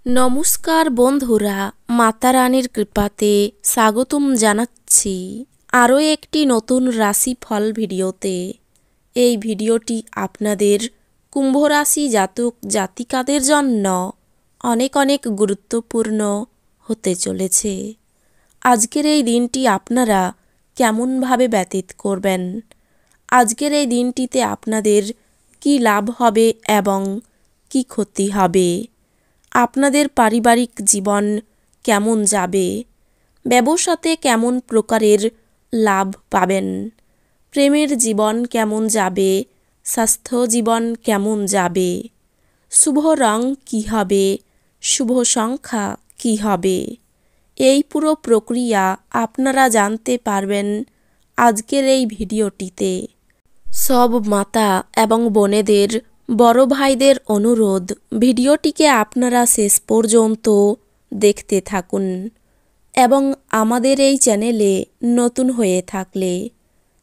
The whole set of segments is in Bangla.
নমস্কার বন্ধুরা, মাতারানীর কৃপাতে স্বাগতম জানাচ্ছি আরও একটি নতুন রাশিফল ভিডিওতে। এই ভিডিওটি আপনাদের কুম্ভ রাশি জাতক জাতিকাদের জন্য অনেক অনেক গুরুত্বপূর্ণ হতে চলেছে। আজকের এই দিনটি আপনারা কেমনভাবে ব্যতীত করবেন, আজকের এই দিনটিতে আপনাদের কি লাভ হবে এবং কি ক্ষতি হবে, আপনাদের পারিবারিক জীবন কেমন যাবে, ব্যবসাতে কেমন প্রকারের লাভ পাবেন, প্রেমের জীবন কেমন যাবে, স্বাস্থ্য জীবন কেমন যাবে, শুভ রং কী হবে, শুভ সংখ্যা কী হবে, এই পুরো প্রক্রিয়া আপনারা জানতে পারবেন আজকের এই ভিডিওটিতে। সব মাতা এবং বোনেদের, বড় ভাইদের অনুরোধ, ভিডিওটিকে আপনারা শেষ পর্যন্ত দেখতে থাকুন এবং আমাদের এই চ্যানেলে নতুন হয়ে থাকলে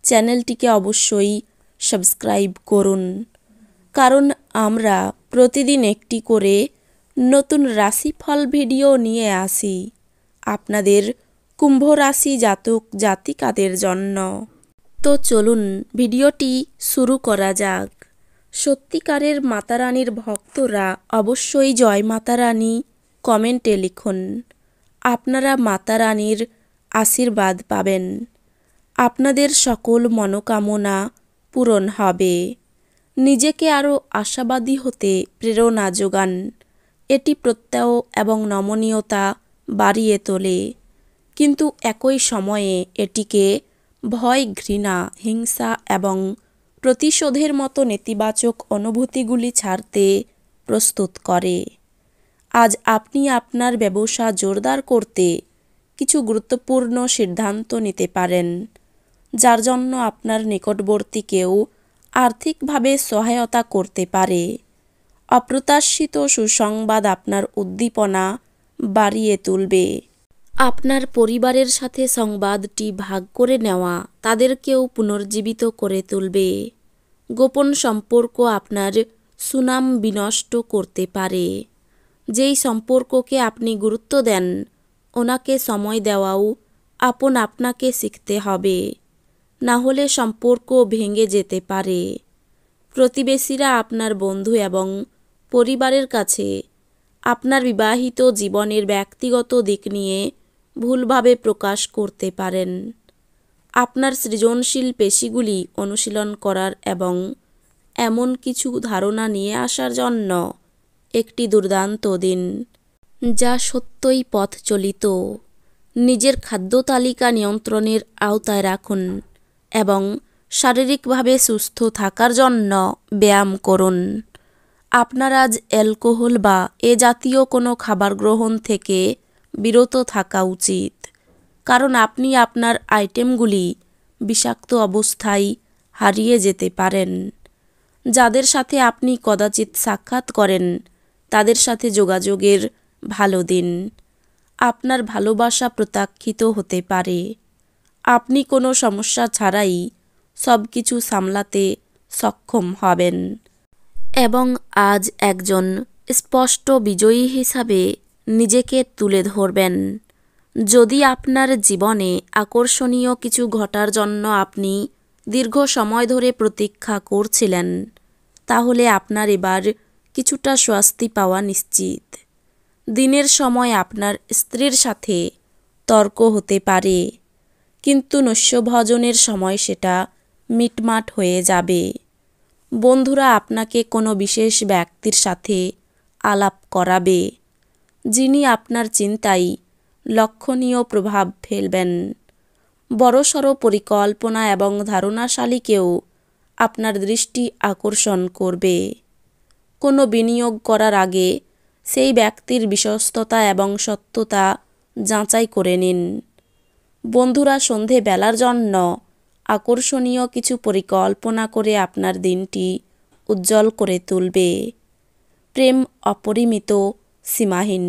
চ্যানেলটিকে অবশ্যই সাবস্ক্রাইব করুন, কারণ আমরা প্রতিদিন একটি করে নতুন রাশিফল ভিডিও নিয়ে আসি আপনাদের কুম্ভ রাশি জাতক জাতিকাদের জন্য। তো চলুন ভিডিওটি শুরু করা যাক। সত্যিকারের মাতারানীর ভক্তরা অবশ্যই জয় মাতারানী কমেন্টে লিখুন। আপনারা মাতারানীর আশীর্বাদ পাবেন, আপনাদের সকল মনোকামনা পূরণ হবে, নিজেকে আরও আশাবাদী হতে প্রেরণা যোগান। এটি প্রত্যয় এবং নমনীয়তা বাড়িয়ে তোলে, কিন্তু একই সময়ে এটিকে ভয়, ঘৃণা, হিংসা এবং প্রতিশোধের মতো নেতিবাচক অনুভূতিগুলি ছাড়তে প্রস্তুত করে। আজ আপনি আপনার ব্যবসা জোরদার করতে কিছু গুরুত্বপূর্ণ সিদ্ধান্ত নিতে পারেন, যার জন্য আপনার নিকটবর্তী কেউ আর্থিকভাবে সহায়তা করতে পারে। অপ্রত্যাশিত সুসংবাদ আপনার উদ্দীপনা বাড়িয়ে তুলবে। আপনার পরিবারের সাথে সংবাদটি ভাগ করে নেওয়া তাদেরকেও পুনর্জীবিত করে তুলবে। গোপন সম্পর্ক আপনার সুনাম বিনষ্ট করতে পারে। যেই সম্পর্ককে আপনি গুরুত্ব দেন, ওনাকে সময় দেওয়াও আপনাকে শিখতে হবে, না হলে সম্পর্ক ভেঙে যেতে পারে। প্রতিবেশীরা আপনার বন্ধু এবং পরিবারের কাছে আপনার বিবাহিত জীবনের ব্যক্তিগত দিক নিয়ে ভুলভাবে প্রকাশ করতে পারেন। আপনার সৃজনশীল পেশিগুলি অনুশীলন করার এবং এমন কিছু ধারণা নিয়ে আসার জন্য একটি দুর্দান্ত দিন, যা সত্যই পথচলিত। নিজের খাদ্য তালিকা নিয়ন্ত্রণের আওতায় রাখুন এবং শারীরিকভাবে সুস্থ থাকার জন্য ব্যায়াম করুন। আপনার আজ অ্যালকোহল বা এ জাতীয় কোনো খাবার গ্রহণ থেকে বিরত থাকা উচিত, কারণ আপনি আপনার আইটেমগুলি বিষাক্ত অবস্থায় হারিয়ে যেতে পারেন। যাদের সাথে আপনি কদাচিৎ সাক্ষাৎ করেন তাদের সাথে যোগাযোগের ভালো দিন। আপনার ভালোবাসা প্রত্যাখ্যিত হতে পারে। আপনি কোনো সমস্যা ছাড়াই সব কিছু সামলাতে সক্ষম হবেন এবং আজ একজন স্পষ্ট বিজয়ী হিসাবে নিজেকে তুলে ধরবেন। যদি আপনার জীবনে আকর্ষণীয় কিছু ঘটার জন্য আপনি দীর্ঘ সময় ধরে প্রতীক্ষা করছিলেন, তাহলে আপনার এবার কিছুটা স্বস্তি পাওয়া নিশ্চিত। দিনের সময় আপনার স্ত্রীর সাথে তর্ক হতে পারে, কিন্তু নৈশভোজনের সময় সেটা মিটমাট হয়ে যাবে। বন্ধুরা আপনাকে কোনো বিশেষ ব্যক্তির সাথে আলাপ করাবে, যিনি আপনার চিন্তায় লক্ষণীয় প্রভাব ফেলবেন। বড়সড় পরিকল্পনা এবং ধারণাশালীকেও আপনার দৃষ্টি আকর্ষণ করবে। কোনো বিনিয়োগ করার আগে সেই ব্যক্তির বিশ্বস্ততা এবং সত্যতা যাচাই করে নিন। বন্ধুরা সন্ধে বেলার জন্য আকর্ষণীয় কিছু পরিকল্পনা করে আপনার দিনটি উজ্জ্বল করে তুলবে। প্রেম অপরিমিত, সীমাহীন।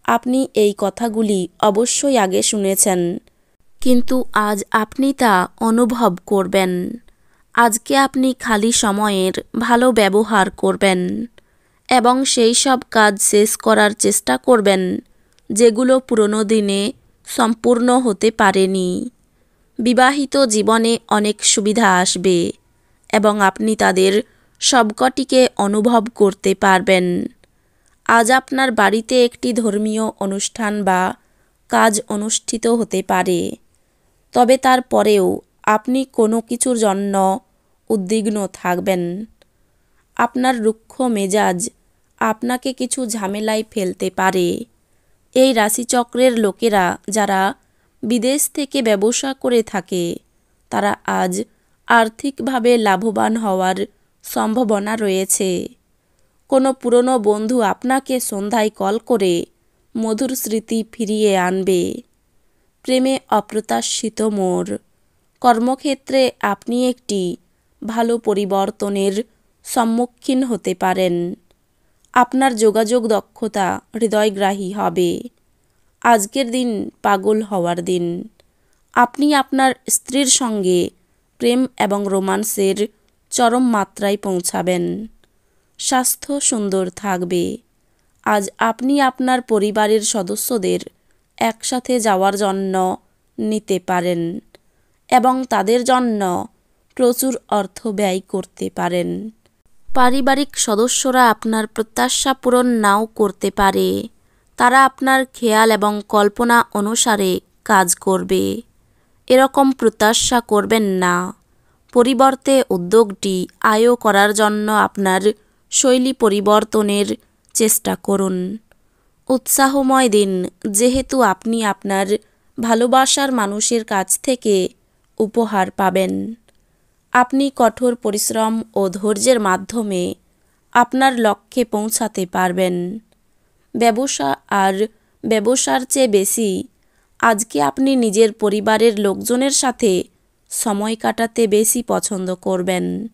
আপনি এই কথাগুলি অবশ্যই আগে শুনেছেন, কিন্তু আজ আপনি তা অনুভব করবেন। আজকে আপনি খালি সময়ের ভালো ব্যবহার করবেন এবং সেই সব কাজ শেষ করার চেষ্টা করবেন যেগুলো পুরনো দিনে সম্পূর্ণ হতে পারেনি। বিবাহিত জীবনে অনেক সুবিধা আসবে এবং আপনি তাদের সবকটিকে অনুভব করতে পারবেন। আজ আপনার বাড়িতে একটি ধর্মীয় অনুষ্ঠান বা কাজ অনুষ্ঠিত হতে পারে, তবে তারপরেও আপনি কোনো কিছুর জন্য উদ্বিগ্ন থাকবেন। আপনার রুক্ষ মেজাজ আপনাকে কিছু ঝামেলায় ফেলতে পারে। এই রাশিচক্রের লোকেরা যারা বিদেশ থেকে ব্যবসা করে থাকে তারা আজ আর্থিকভাবে লাভবান হওয়ার সম্ভাবনা রয়েছে। কোনো পুরনো বন্ধু আপনাকে সন্ধ্যায় কল করে মধুর স্মৃতি ফিরিয়ে আনবে। প্রেমে অপ্রত্যাশিত মোড়। কর্মক্ষেত্রে আপনি একটি ভালো পরিবর্তনের সম্মুখীন হতে পারেন। আপনার যোগাযোগ দক্ষতা হৃদয়গ্রাহী হবে। আজকের দিন পাগল হওয়ার দিন। আপনি আপনার স্ত্রীর সঙ্গে প্রেম এবং রোমান্সের চরম মাত্রায় পৌঁছাবেন। স্বাস্থ্য সুন্দর থাকবে। আজ আপনি আপনার পরিবারের সদস্যদের একসাথে যাওয়ার জন্য নিতে পারেন এবং তাদের জন্য প্রচুর অর্থ ব্যয় করতে পারেন। পারিবারিক সদস্যরা আপনার প্রত্যাশা পূরণ নাও করতে পারে। তারা আপনার খেয়াল এবং কল্পনা অনুসারে কাজ করবে। এরকম প্রত্যাশা করবেন না। পরিবর্তে উদ্যোগটি আয় করার জন্য আপনার শৈলী পরিবর্তনের চেষ্টা করুন। উৎসাহময় দিন, যেহেতু আপনি আপনার ভালোবাসার মানুষের কাছ থেকে উপহার পাবেন। আপনি কঠোর পরিশ্রম ও ধৈর্যের মাধ্যমে আপনার লক্ষ্যে পৌঁছাতে পারবেন। ব্যবসা আর ব্যবসার চেয়ে বেশি আজকে আপনি নিজের পরিবারের লোকজনের সাথে সময় কাটাতে বেশি পছন্দ করবেন।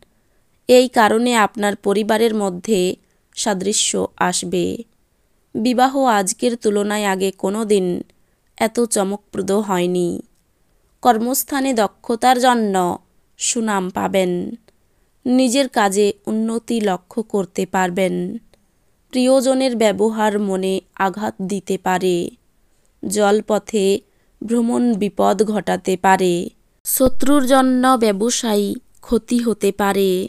এই কারণে আপনার পরিবারের মধ্যে সাদৃশ্য আসবে। বিবাহ আজকের তুলনায় আগে কোনো দিন এত চমকপ্রদ হয়নি। কর্মস্থানে দক্ষতার জন্য সুনাম পাবেন। নিজের কাজে উন্নতি লক্ষ্য করতে পারবেন। প্রিয়জনের ব্যবহার মনে আঘাত দিতে পারে। জলপথে ভ্রমণ বিপদ ঘটাতে পারে। শত্রুর জন্য ব্যবসায়ী ক্ষতি হতে পারে।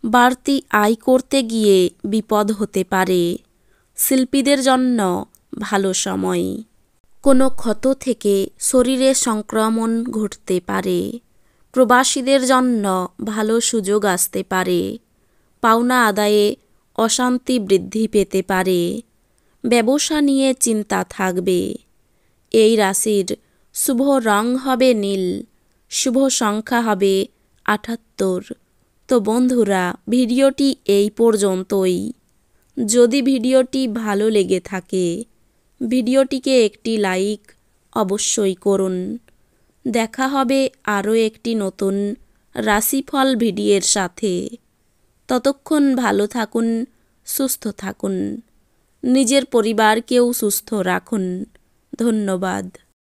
বাড়তি আয় করতে গিয়ে বিপদ হতে পারে। শিল্পীদের জন্য ভালো সময়। কোনো ক্ষত থেকে শরীরে সংক্রমণ ঘটতে পারে। প্রবাসীদের জন্য ভালো সুযোগ আসতে পারে। পাওনা আদায়ে অশান্তি বৃদ্ধি পেতে পারে। ব্যবসা নিয়ে চিন্তা থাকবে। এই রাশির শুভ রং হবে নীল। শুভ সংখ্যা হবে ৭৮। তো বন্ধুরা, ভিডিওটি এই পর্যন্তই। যদি ভিডিওটি ভালো লেগে থাকে ভিডিওটিকে একটি লাইক অবশ্যই করুন। দেখা হবে আরও একটি নতুন রাশিফল ভিডিওর সাথে। ততক্ষণ ভালো থাকুন, সুস্থ থাকুন। নিজের পরিবারকেও সুস্থ রাখুন। ধন্যবাদ।